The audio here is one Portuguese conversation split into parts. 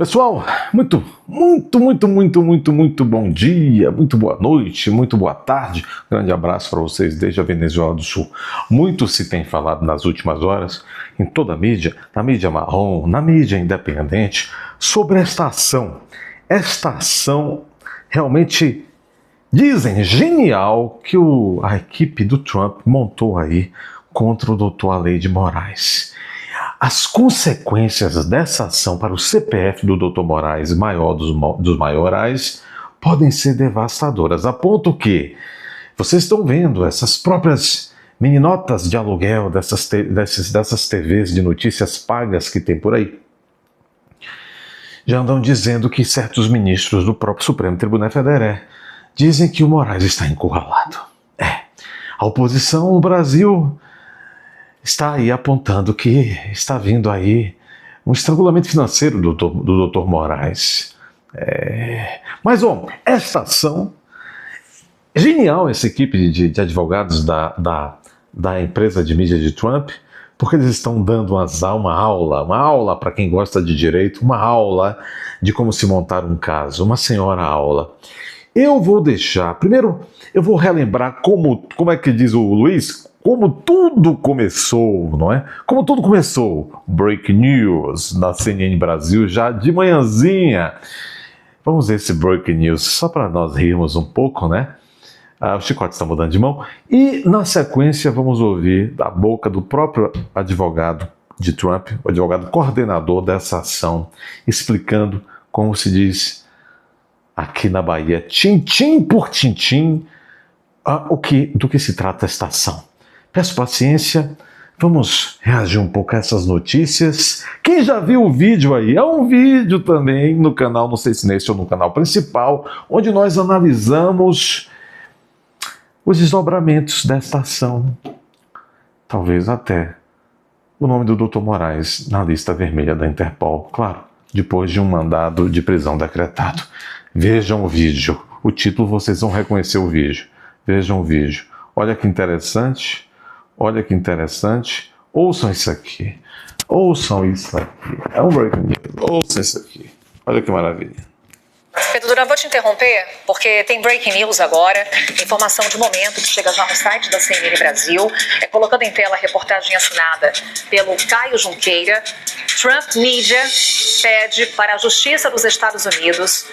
Pessoal, muito bom dia, muito boa noite, muito boa tarde. Grande abraço para vocês desde a Venezuela do Sul. Muito se tem falado nas últimas horas, em toda a mídia, na mídia marrom, na mídia independente, sobre esta ação. Esta ação realmente, dizem, genial, que a equipe do Trump montou aí contra o Dr. Alei de Moraes. As consequências dessa ação para o CPF do Dr. Moraes, maior dos maiorais, podem ser devastadoras, a ponto que vocês estão vendo essas próprias meninotas de aluguel dessas TVs de notícias pagas que tem por aí, já andam dizendo que certos ministros do próprio Supremo Tribunal Federal dizem que o Moraes está encurralado. A oposição no Brasil está aí apontando que está vindo aí um estrangulamento financeiro do Dr. Moraes. Mas, essa ação, genial essa equipe de advogados da empresa de mídia de Trump, porque eles estão dando uma aula para quem gosta de direito, uma aula de como se montar um caso, uma senhora aula. Eu vou deixar, primeiro eu vou relembrar como é que diz o Luiz, como tudo começou, não é? Como tudo começou. Break News na CNN Brasil já de manhãzinha. Vamos ver esse Break News só para nós rirmos um pouco, né? O chicote está mudando de mão. E na sequência vamos ouvir da boca do próprio advogado de Trump, o advogado coordenador dessa ação, explicando como se diz aqui na Bahia, tintim por tintim, do que se trata esta ação. Peço paciência, vamos reagir um pouco a essas notícias. Quem já viu o vídeo aí, é um vídeo também no canal, não sei se nesse ou no canal principal, onde nós analisamos os desdobramentos desta ação. Talvez até o nome do Dr. Moraes na lista vermelha da Interpol, claro, depois de um mandado de prisão decretado. Vejam o vídeo, o título vocês vão reconhecer o vídeo. Vejam o vídeo, olha que interessante. Olha que interessante. Ouçam isso aqui. Ouçam isso aqui. É um breaking news. Ouçam isso aqui. Olha que maravilha. Pedro Duran, vou te interromper, porque tem breaking news agora, informação de momento que chega já no site da CNN Brasil, colocando em tela a reportagem assinada pelo Caio Junqueira. Trump Media pede para a Justiça dos Estados Unidos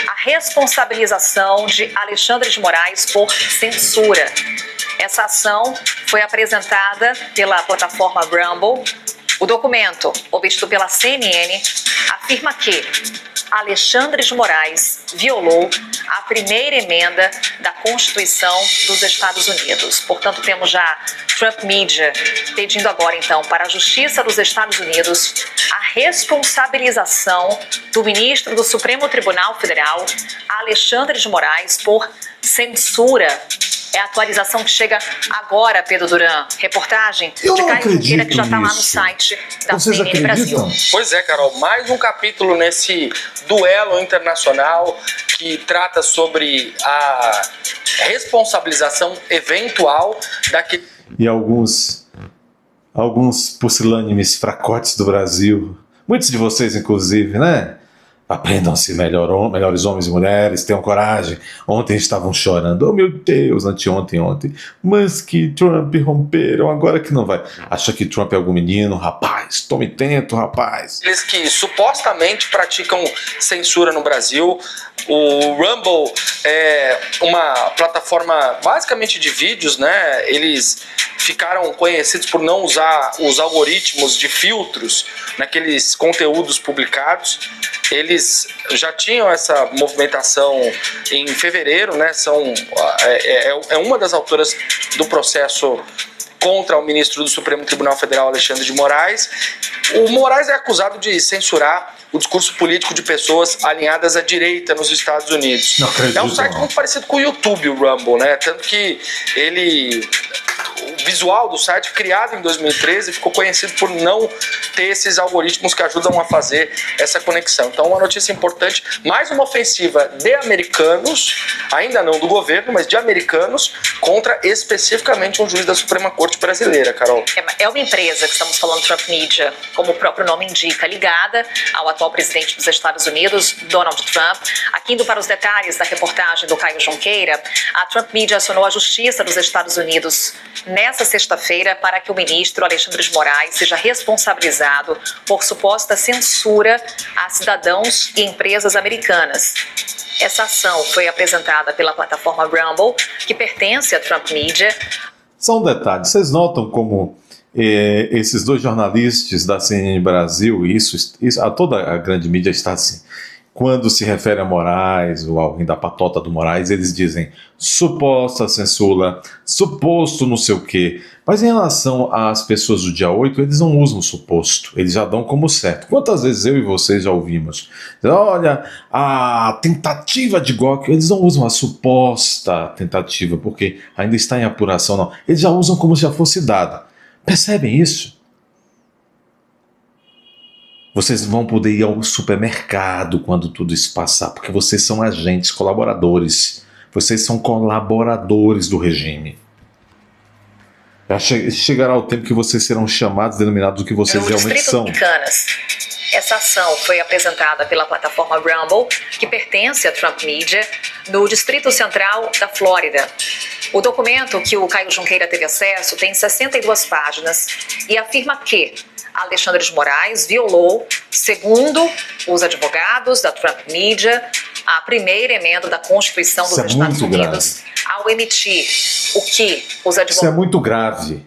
a responsabilização de Alexandre de Moraes por censura. Essa ação foi apresentada pela plataforma Rumble. O documento, obtido pela CNN, afirma que Alexandre de Moraes violou a primeira emenda da Constituição dos Estados Unidos. Portanto, temos já Trump Media pedindo agora, então, para a Justiça dos Estados Unidos a responsabilização do ministro do Supremo Tribunal Federal, Alexandre de Moraes, por censura. É a atualização que chega agora, Pedro Duran. Reportagem de Caio Junqueira, que já está lá no site da CNN Brasil. Pois é, Carol, mais um capítulo nesse duelo internacional que trata sobre a responsabilização eventual daquele... E alguns pusilânimes fracotes do Brasil, muitos de vocês inclusive, né? Aprendam-se melhores homens e mulheres, tenham coragem. Ontem estavam chorando, oh meu Deus, ontem, mas que Trump romperam, agora que não vai. Acha que Trump é algum menino? Rapaz, tome tento, rapaz. Eles que supostamente praticam censura no Brasil. O Rumble é uma plataforma basicamente de vídeos, né? Eles ficaram conhecidos por não usar os algoritmos de filtros naqueles conteúdos publicados. Eles já tinham essa movimentação em fevereiro, né? É uma das autoras do processo contra o ministro do Supremo Tribunal Federal, Alexandre de Moraes. O Moraes é acusado de censurar o discurso político de pessoas alinhadas à direita nos Estados Unidos. Não acredito, é um site muito parecido com o YouTube, o Rumble, né? Tanto que visual do site, criado em 2013, ficou conhecido por não ter esses algoritmos que ajudam a fazer essa conexão. Então, uma notícia importante, mais uma ofensiva de americanos, ainda não do governo, mas de americanos, contra especificamente um juiz da Suprema Corte brasileira, Carol. É uma empresa que estamos falando, Trump Media, como o próprio nome indica, ligada ao atual presidente dos Estados Unidos, Donald Trump. Aqui, indo para os detalhes da reportagem do Caio Junqueira, a Trump Media acionou a Justiça dos Estados Unidos nesta sexta-feira para que o ministro Alexandre de Moraes seja responsabilizado por suposta censura a cidadãos e empresas americanas. Essa ação foi apresentada pela plataforma Rumble, que pertence à Trump Media. Só um detalhe, vocês notam como esses dois jornalistas da CNN Brasil, toda a grande mídia está assim. Quando se refere a Moraes, ou alguém da patota do Moraes, eles dizem suposta censura, suposto não sei o quê. Mas em relação às pessoas do dia 8, eles não usam suposto, eles já dão como certo. Quantas vezes eu e vocês já ouvimos? Olha, a tentativa de golpe, eles não usam a suposta tentativa, porque ainda está em apuração, não. Eles já usam como se já fosse dada. Percebem isso? Vocês vão poder ir ao supermercado quando tudo isso passar, porque vocês são agentes, colaboradores. Vocês são colaboradores do regime. Já chegará o tempo que vocês serão chamados, denominados do que vocês realmente são. Essa ação foi apresentada pela plataforma Rumble, que pertence à Trump Media, no Distrito Central da Flórida. O documento que o Caio Junqueira teve acesso tem 62 páginas e afirma que Alexandre de Moraes violou, segundo os advogados da Trump Media, a primeira emenda da Constituição dos Estados Unidos ao emitir o que os advogados... Isso é muito grave.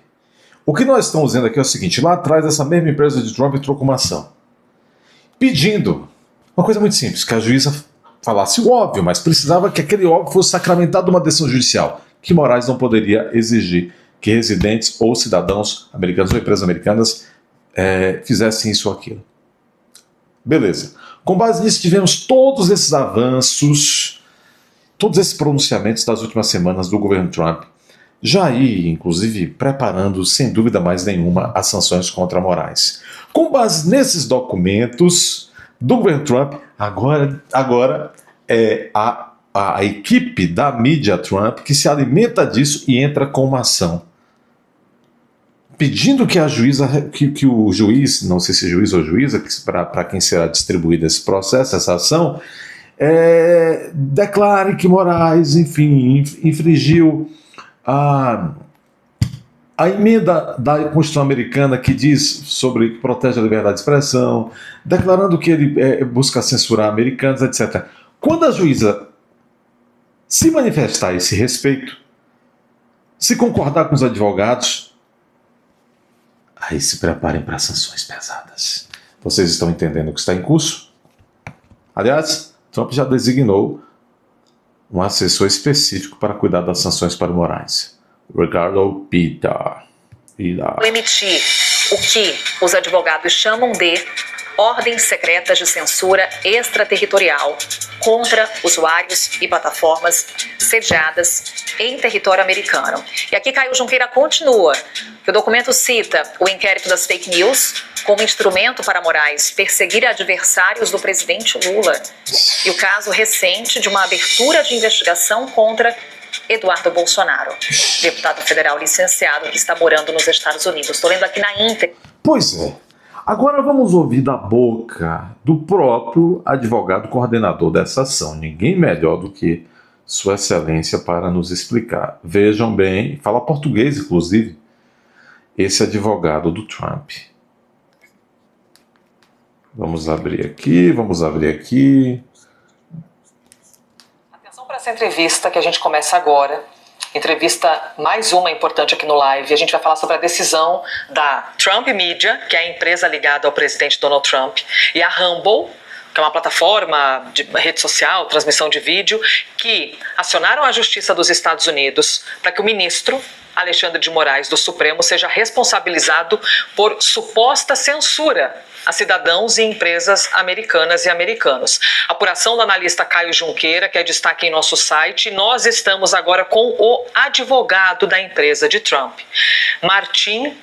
O que nós estamos dizendo aqui é o seguinte, lá atrás essa mesma empresa de Trump entrou com uma ação, pedindo uma coisa muito simples, que a juíza falasse o óbvio, mas precisava que aquele óbvio fosse sacramentado numa decisão judicial, que Moraes não poderia exigir que residentes ou cidadãos americanos ou empresas americanas fizessem isso ou aquilo. Beleza. Com base nisso, tivemos todos esses avanços, todos esses pronunciamentos das últimas semanas do governo Trump, já aí, inclusive, preparando, sem dúvida mais nenhuma, as sanções contra Moraes. Com base nesses documentos do governo Trump, agora é a equipe da mídia Trump que se alimenta disso e entra com uma ação, pedindo que a juíza, que o juiz, não sei se juiz ou juíza, para quem será distribuído esse processo, essa ação, declare que Moraes, enfim, infringiu a emenda da Constituição Americana que diz sobre que protege a liberdade de expressão, declarando que ele busca censurar americanos, etc. Quando a juíza se manifestar a esse respeito, se concordar com os advogados, aí se preparem para sanções pesadas. Vocês estão entendendo o que está em curso? Aliás, Trump já designou um assessor específico para cuidar das sanções para Moraes, Ricardo Pita. Emitir o que os advogados chamam de ordens secretas de censura extraterritorial contra usuários e plataformas sediadas em território americano. E aqui Caio Junqueira continua, que o documento cita o inquérito das fake news como instrumento para Moraes perseguir adversários do presidente Lula e o caso recente de uma abertura de investigação contra Eduardo Bolsonaro, deputado federal licenciado que está morando nos Estados Unidos. Estou lendo aqui na íntegra. Pois é. Agora vamos ouvir da boca do próprio advogado coordenador dessa ação. Ninguém melhor do que Sua Excelência para nos explicar. Vejam bem, fala português inclusive, esse advogado do Trump. Vamos abrir aqui. Atenção para essa entrevista que a gente começa agora. Entrevista mais uma importante aqui no live. A gente vai falar sobre a decisão da Trump Media, que é a empresa ligada ao presidente Donald Trump, e a Rumble, que é uma plataforma de rede social, transmissão de vídeo, que acionaram a Justiça dos Estados Unidos para que o ministro Alexandre de Moraes do Supremo seja responsabilizado por suposta censura a cidadãos e empresas americanas e americanos. Apuração do analista Caio Junqueira, que é destaque em nosso site. Nós estamos agora com o advogado da empresa de Trump, Martin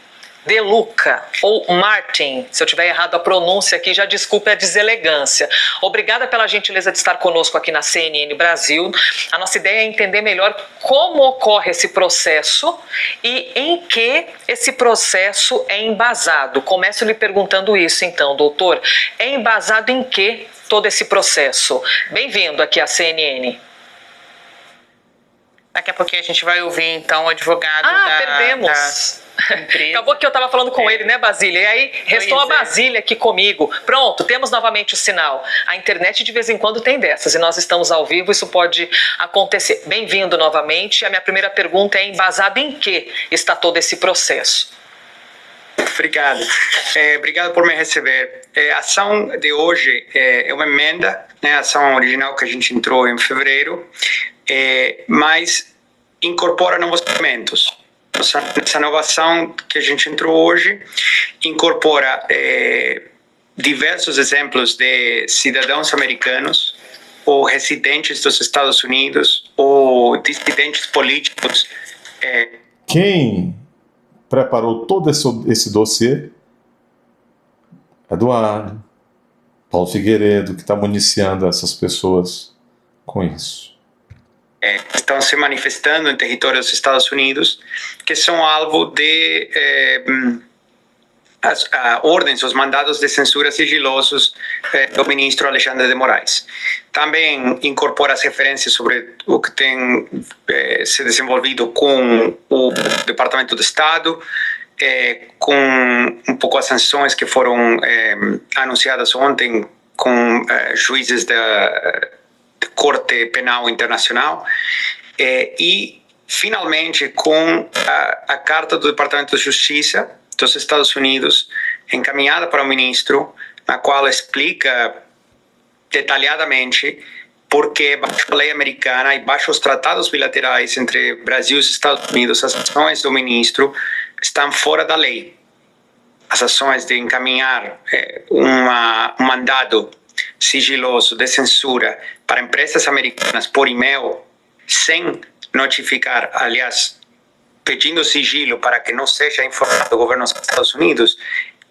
De Luca, ou Martin, se eu tiver errado a pronúncia aqui, já desculpe a deselegância. Obrigada pela gentileza de estar conosco aqui na CNN Brasil. A nossa ideia é entender melhor como ocorre esse processo e em que esse processo é embasado. Começo lhe perguntando isso então, doutor. É embasado em que todo esse processo? Bem-vindo aqui à CNN. Daqui a pouquinho a gente vai ouvir, então, o advogado perdemos. Empresa. Acabou que eu estava falando com ele, né, Basília? E aí restou a Basília aqui comigo. Pronto, temos novamente o sinal. A internet de vez em quando tem dessas e nós estamos ao vivo, isso pode acontecer. Bem-vindo novamente. A minha primeira pergunta é embasada em que está todo esse processo? Obrigado. Obrigado por me receber. A ação de hoje é uma emenda, né, a ação original que a gente entrou em fevereiro, mas incorpora novos elementos. Essa nova ação que a gente entrou hoje incorpora diversos exemplos de cidadãos americanos ou residentes dos Estados Unidos ou dissidentes políticos. Quem preparou todo esse dossiê? Eduardo, Paulo Figueiredo, que está municiando essas pessoas com isso. Estão se manifestando em território dos Estados Unidos, que são alvo de as ordens, os mandados de censura sigilosos do ministro Alexandre de Moraes. Também incorpora as referências sobre o que tem se desenvolvido com o Departamento do Estado, com um pouco as sanções que foram anunciadas ontem com juízes da Corte Penal Internacional, e finalmente com a carta do Departamento de Justiça dos Estados Unidos encaminhada para o ministro, na qual explica detalhadamente por que, baixo a lei americana e baixo os tratados bilaterais entre Brasil e os Estados Unidos, as ações do ministro estão fora da lei. As ações de encaminhar um mandado sigiloso de censura para empresas americanas por e-mail, sem notificar, aliás, pedindo sigilo para que não seja informado o governo dos Estados Unidos,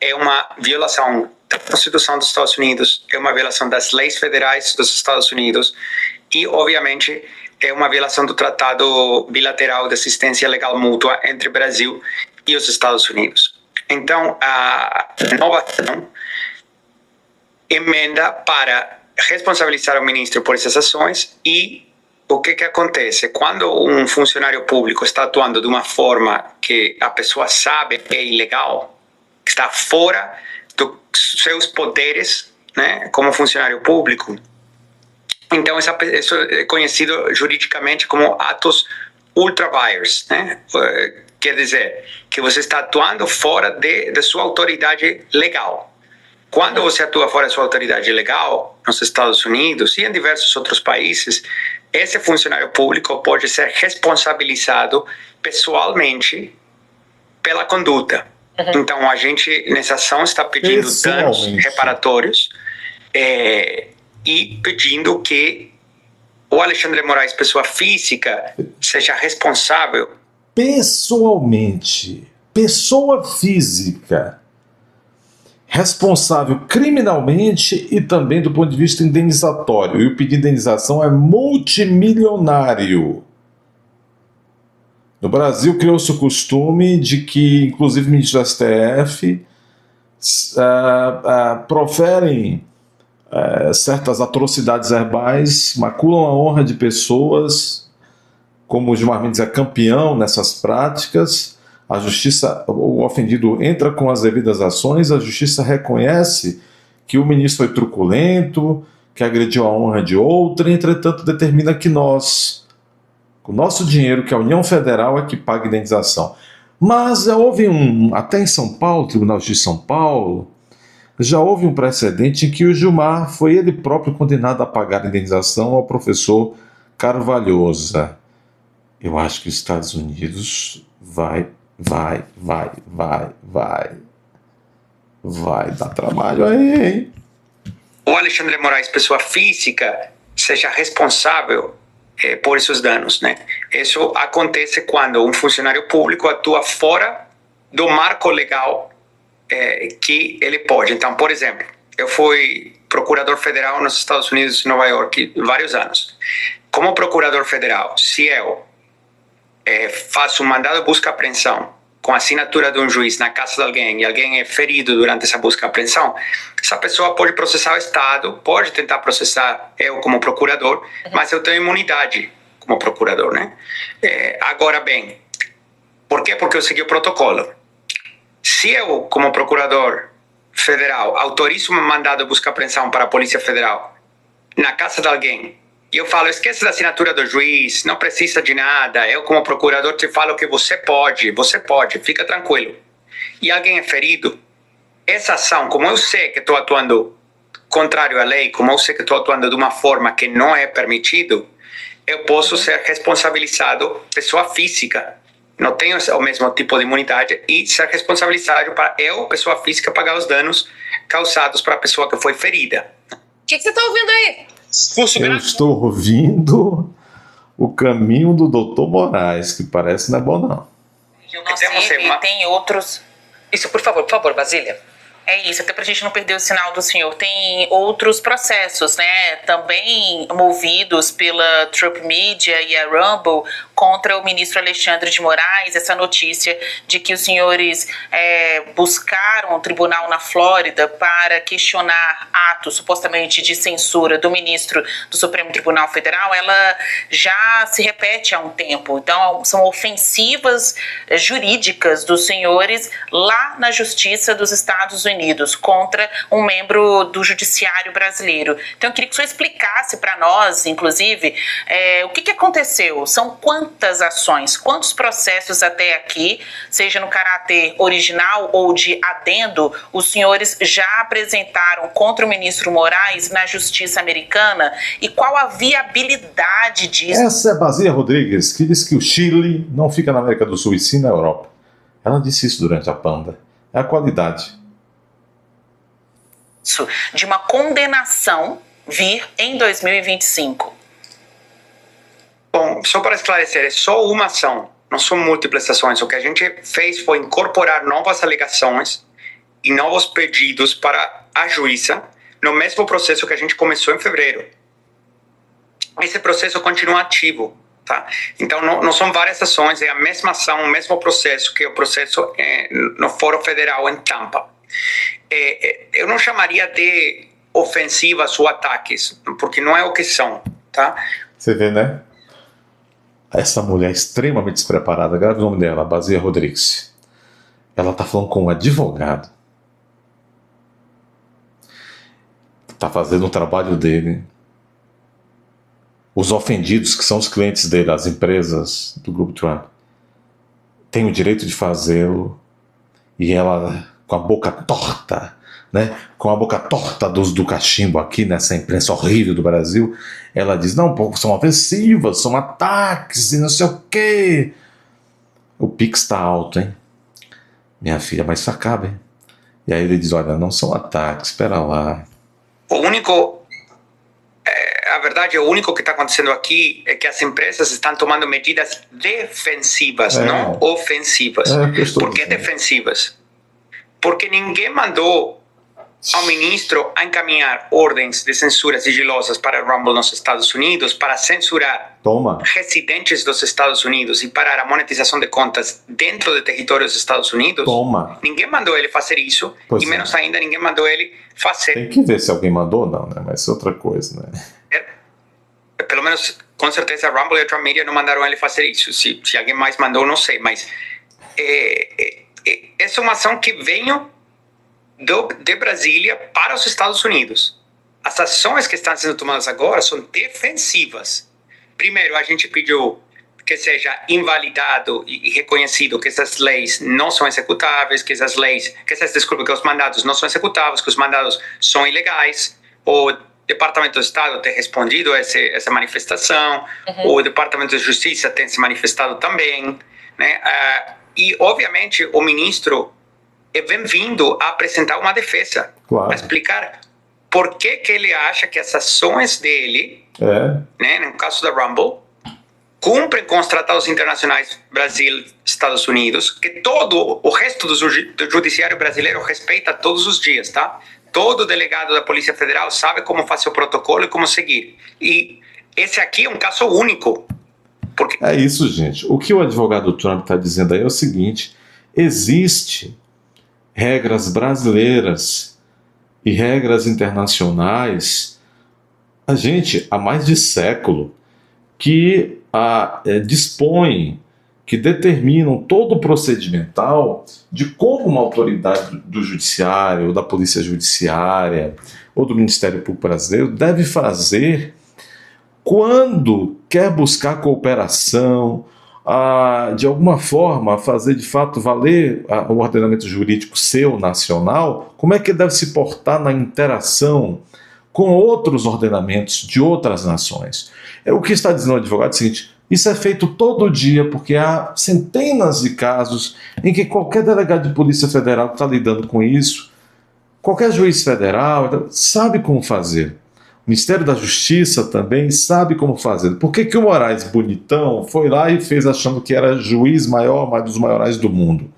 é uma violação da Constituição dos Estados Unidos, é uma violação das leis federais dos Estados Unidos e, obviamente, é uma violação do Tratado Bilateral de Assistência Legal Mútua entre Brasil e os Estados Unidos. Então, a nova ação emenda para responsabilizar o ministro por essas ações. E o que acontece? Quando um funcionário público está atuando de uma forma que a pessoa sabe que é ilegal, que está fora dos seus poderes, né, como funcionário público, então isso é conhecido juridicamente como atos ultra vires, né? Quer dizer que você está atuando fora de sua autoridade legal. Quando você atua fora da sua autoridade legal, nos Estados Unidos e em diversos outros países, esse funcionário público pode ser responsabilizado pessoalmente pela conduta. Então, a gente, nessa ação, está pedindo danos reparatórios e pedindo que o Alexandre de Moraes, pessoa física, seja responsável. Pessoalmente, pessoa física, responsável criminalmente e também do ponto de vista indenizatório. E o pedido de indenização é multimilionário. No Brasil, criou-se o costume de que, inclusive, ministros do STF proferem certas atrocidades verbais, maculam a honra de pessoas, como o Gilmar Mendes é campeão nessas práticas. A justiça, o ofendido entra com as devidas ações, a justiça reconhece que o ministro foi truculento, que agrediu a honra de outra, entretanto determina que nós, com o nosso dinheiro, que a União Federal é que paga a indenização. Mas já houve até em São Paulo, Tribunal de Justiça de São Paulo, já houve um precedente em que o Gilmar foi ele próprio condenado a pagar a indenização ao professor Carvalhosa. Eu acho que os Estados Unidos Vai dar trabalho aí, hein? O Alexandre de Moraes, pessoa física, seja responsável por esses danos, né? Isso acontece quando um funcionário público atua fora do marco legal que ele pode. Então, por exemplo, eu fui procurador federal nos Estados Unidos, em Nova York, vários anos. Como procurador federal, se eu faço um mandado de busca e apreensão com a assinatura de um juiz na casa de alguém e alguém é ferido durante essa busca e apreensão, essa pessoa pode processar o Estado, pode tentar processar eu como procurador, mas eu tenho imunidade como procurador, né? Agora bem, por quê? Porque eu segui o protocolo. Se eu, como procurador federal, autorizo um mandado de busca e apreensão para a Polícia Federal na casa de alguém, e eu falo, esquece da assinatura do juiz, não precisa de nada, eu como procurador te falo que você pode, fica tranquilo. E alguém é ferido, essa ação, como eu sei que estou atuando contrário à lei, como eu sei que estou atuando de uma forma que não é permitido, eu posso ser responsabilizado, pessoa física, não tenho o mesmo tipo de imunidade, e ser responsabilizado para eu, pessoa física, pagar os danos causados para a pessoa que foi ferida. O que você está ouvindo aí? Eu estou ouvindo o caminho do Dr. Moraes, que parece não é bom, não. Inclusive, tem outros... Isso, por favor, Basília. É isso, até pra gente não perder o sinal do senhor. Tem outros processos, né, também movidos pela Trump Media e a Rumble contra o ministro Alexandre de Moraes, essa notícia de que os senhores buscaram o tribunal na Flórida para questionar atos supostamente de censura do ministro do Supremo Tribunal Federal, ela já se repete há um tempo. Então, são ofensivas jurídicas dos senhores lá na Justiça dos Estados Unidos contra um membro do Judiciário brasileiro. Então, eu queria que o senhor explicasse para nós, inclusive, o que aconteceu. São quantas ações, quantos processos até aqui, seja no caráter original ou de adendo, os senhores já apresentaram contra o ministro Moraes na Justiça americana e qual a viabilidade disso? Essa é Basília Rodrigues, que diz que o Chile não fica na América do Sul e sim na Europa. Ela disse isso durante a Panda. É a qualidade. De uma condenação vir em 2025. Bom, só para esclarecer, é só uma ação, não são múltiplas ações. O que a gente fez foi incorporar novas alegações e novos pedidos para a juíza no mesmo processo que a gente começou em fevereiro. Esse processo continua ativo, tá? Então, não são várias ações, é a mesma ação, o mesmo processo que o processo no Fórum Federal em Tampa. Eu não chamaria de ofensivas ou ataques, porque não é o que são, tá? Você vê, né? Essa mulher extremamente despreparada, grave o nome dela, Basília Rodrigues. Ela tá falando com um advogado. Tá fazendo o trabalho dele. Os ofendidos, que são os clientes dele, as empresas do Grupo Trump, têm o direito de fazê-lo. E ela, com a boca torta, né? Com a boca torta do cachimbo aqui nessa imprensa horrível do Brasil, ela diz, não, pô, são ofensivas, são ataques e não sei o quê. O Pix tá alto, hein? Minha filha, mas isso acaba, hein? E aí ele diz, olha, não são ataques, espera lá. A verdade, o único que está acontecendo aqui é que as empresas estão tomando medidas defensivas, não ofensivas. Por que defensivas? Porque ninguém mandou ao ministro a encaminhar ordens de censura sigilosas para a Rumble nos Estados Unidos para censurar residentes dos Estados Unidos e parar a monetização de contas dentro do território dos Estados Unidos. Ninguém mandou ele fazer isso e menos ainda ninguém mandou ele fazer. Tem que ver se alguém mandou ou não, né? Mas é outra coisa, né? Pelo menos, com certeza, a Rumble e a Trump Media não mandaram ele fazer isso. Se alguém mais mandou, não sei, mas essa é uma ação que veio de Brasília para os Estados Unidos. As ações que estão sendo tomadas agora são defensivas. Primeiro, a gente pediu que seja invalidado e reconhecido que essas leis não são executáveis, que os mandados não são executáveis, que os mandados são ilegais. O Departamento do Estado tem respondido a essa manifestação, o Departamento de Justiça tem se manifestado também, né? E, obviamente, o ministro é bem-vindo a apresentar uma defesa, Claro. a explicar por que ele acha que as ações dele, né, no caso da Rumble, cumprem com os tratados internacionais Brasil, Estados Unidos, que todo o resto do judiciário brasileiro respeita todos os dias, tá? Todo delegado da Polícia Federal sabe como fazer o protocolo e como seguir. E esse aqui é um caso único. Porque... É isso, gente. O que o advogado Trump está dizendo aí é o seguinte: existe regras brasileiras e regras internacionais, a gente, há mais de século, que dispõem, que determinam todo o procedimental de como uma autoridade do judiciário, ou da polícia judiciária, ou do Ministério Público Brasileiro deve fazer quando quer buscar cooperação, de alguma forma fazer de fato valer o ordenamento jurídico seu, nacional, como é que deve se portar na interação com outros ordenamentos de outras nações. O que está dizendo o advogado é o seguinte: isso é feito todo dia, porque há centenas de casos em que qualquer delegado de Polícia Federal que está lidando com isso, qualquer juiz federal, sabe como fazer. O Ministério da Justiça também sabe como fazer. Por que o Moraes, bonitão, foi lá e fez achando que era juiz maior, dos maiores do mundo?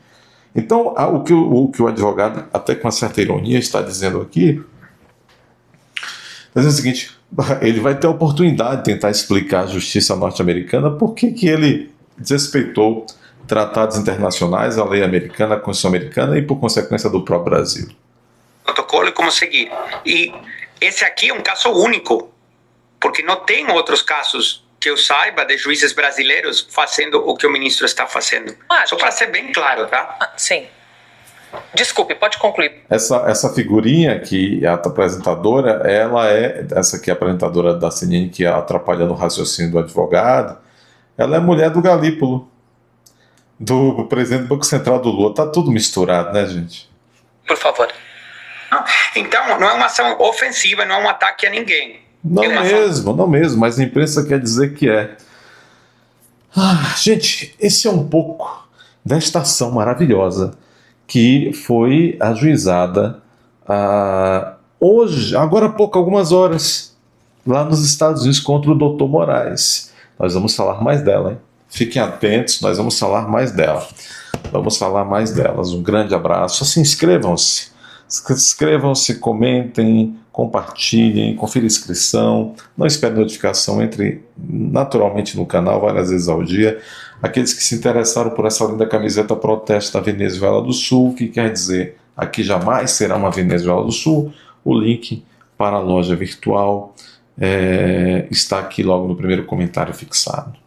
Então, o que o advogado, até com uma certa ironia, está dizendo aqui, está dizendo o seguinte: ele vai ter a oportunidade de tentar explicar à justiça norte-americana por que ele desrespeitou tratados internacionais, a lei americana, a Constituição americana e, por consequência, do próprio Brasil. Protocolo e como seguir. E esse aqui é um caso único, porque não tem outros casos que eu saiba de juízes brasileiros fazendo o que o ministro está fazendo. Só para ser bem claro, tá? Sim. Desculpe, pode concluir. Essa figurinha que a apresentadora, ela é, essa aqui é a apresentadora da CNN que atrapalha no raciocínio do advogado, ela é mulher do Galípolo, do presidente do Banco Central do Lula. Tá tudo misturado, né, gente? Por favor. Então, não é uma ação ofensiva, não é um ataque a ninguém. Não mesmo, mas a imprensa quer dizer que é. Gente, esse é um pouco desta ação maravilhosa que foi ajuizada hoje, agora há pouco, algumas horas, lá nos Estados Unidos contra o Dr. Moraes. Nós vamos falar mais dela, hein? Fiquem atentos, nós vamos falar mais dela. Vamos falar mais delas. Um grande abraço. Inscrevam-se, comentem, compartilhem, confira a inscrição. Não espere notificação, entre naturalmente no canal várias vezes ao dia. Aqueles que se interessaram por essa linda camiseta protesto da Venezuela do Sul, que quer dizer aqui jamais será uma Venezuela do Sul, o link para a loja virtual está aqui logo no primeiro comentário fixado.